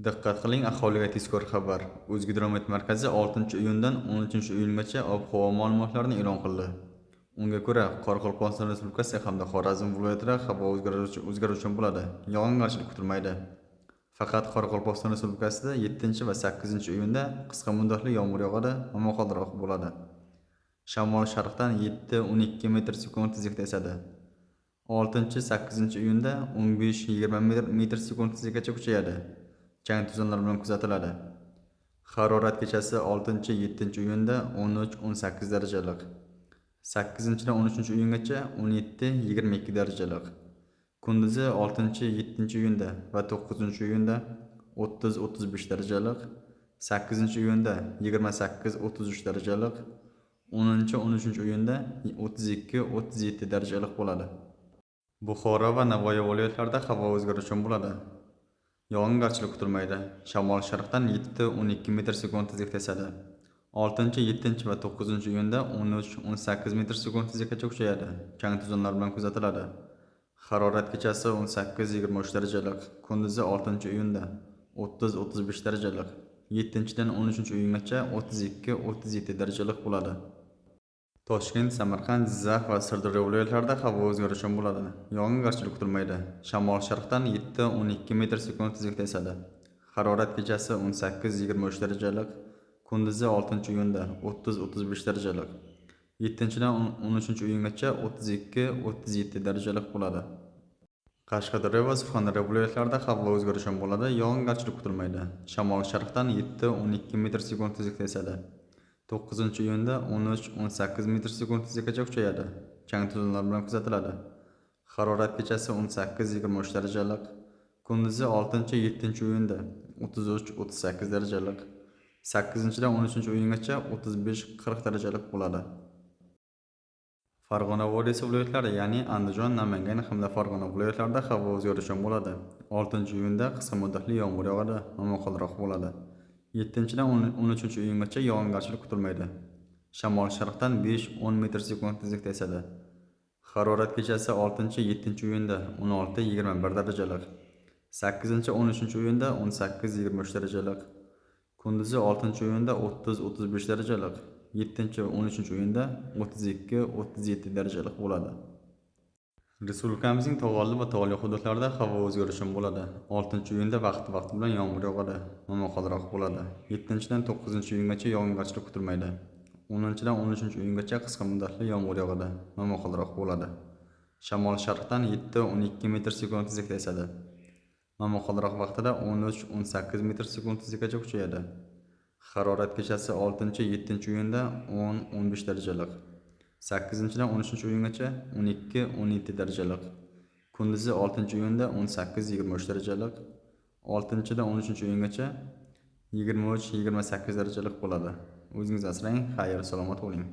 Diqqat qiling, aholiga tezkor xabar. O'zgidromet markazi 6-iyundan 13-iyungacha ob-havo ma'lumotlarini e'lon qildi. Unga ko'ra, Qoraqalpog'iston Respublikasi hamda Xorazm viloyatida havo o'zgaruvchan bo'ladi. Yog'ingarchilik kutilmaydi. Faqat Qoraqalpog'iston Respublikasida 7 va 8-iyunda qisqa muddatli yomg'ir yog'adi, momaqaldiroq bo'ladi. Shamol sharqdan 7-12 metr/sekund tezlikda esadi. 6-8-iyunda 15-20 metr/sekund tezlikgacha kuchayadi. Chang to'zonlar bilan kuzatiladi. Harorat kechasi 6-7-iyunda 13-18 darajalik. 8-dan 13-iyungacha 17-22 darajalik. Kunduzi 6-7-iyunda va 9-iyunda 30-35 darajalik. 8-iyunda 28-33 darajalik. 10-13-iyunda 32-37 darajalik bo'ladi. Buxoro va Navoiy viloyatlarida havo o'zgaruvchan bo'ladi. Yog'ingarchilik kutilmaydi. Shamol sharqdan 7-12 metr/sekund tezlikda esadi. 6, 7 va 9-iyunda 13-18 metr/sekund tezlikgacha kuchayadi. Chang to'zonlar bilan kuzatiladi. Harorat kechasi 18-23 darajalik. Kunduzi 6-iyunda 30-35 darajalik. 7-dan 13-iyungacha 32-37 darajalik bo'ladi. Toshkent, Samarqand, Jizzax va Sirdaryo viloyatlarida havo o'zgaruvchan bo'ladi. Yog'ingarchilik kutilmaydi. Shamol sharqdan 7-12 metr/sekund tezlikda esadi. Harorat kechasi 18-23 darajalik. Kunduzi 6-iyunda 30-35 darajalik. 7-dan 13-iyungacha 32-37 darajalik bo'ladi. Qashqadaryo va Surxondaryo viloyatlarida havo o'zgaruvchan bo'ladi. Yog'ingarchilik kutilmaydi. Shamol sharqdan 7-12 metr/sekund tezlikda esadi. 9-iyunda 13-18 metr/sekund tezlikgacha kuchayadi. Chang to'zonlar bilan kuzatiladi. Harorat kechasi 18-23 darajalik. Kunduzi 6-7-iyunda 33-38 darajalik. 8-dan 13-iyungacha 35-40 darajalik bo'ladi. Farg'ona vodiysi viloyatlari, ya'ni Andijon, Namangan hamda Farg'ona viloyatlarida havo o'zgaruvchan bo'ladi. 6-iyunda qisqa muddatli yomg'ir yog'adi, momaqaldiroq bo'ladi. 7-dan 13-iyungacha yog'ingarchilik kutilmaydi. Shamol sharqdan 5-10 metr/sekund tezlikda esadi. Harorat kechasi 6-7-iyunda 16-21 darajalik. 8-13-iyunda 18-23 darajalik. Kunduzi 6-iyunda 30-35 darajalik. 7-13-iyunda 32-37 darajalik bo'ladi. Respublikamizning tog'olli va tog'li hududlarida havo o'zgaruvchan bo'ladi. 6-iyunda vaqti bilan yomg'ir yog'adi, momaqaldiroq bo'ladi. 7-dan 9-iyungacha yog'ingarchilik kutilmaydi. 10-dan 13-iyungacha qisqa muddatli yomg'ir yog'adi, momaqaldiroq bo'ladi. Shamol sharqdan 7-12 metr/sekund tezlikda esadi. Momaqaldiroq vaqtida 13-18 metr/sekund tezlikgacha kuchayadi. Harorat kechasi 6-7-iyunda 10-15 darajalik. 8-dan 13-iyungacha 12-17 darajalik. Kunduzi 6-iyunda 18-23 darajalik. 6-dan 13-iyungacha 23-28 darajalik bo'ladi. O'zingizni asrang, xayr, salomat bo'ling.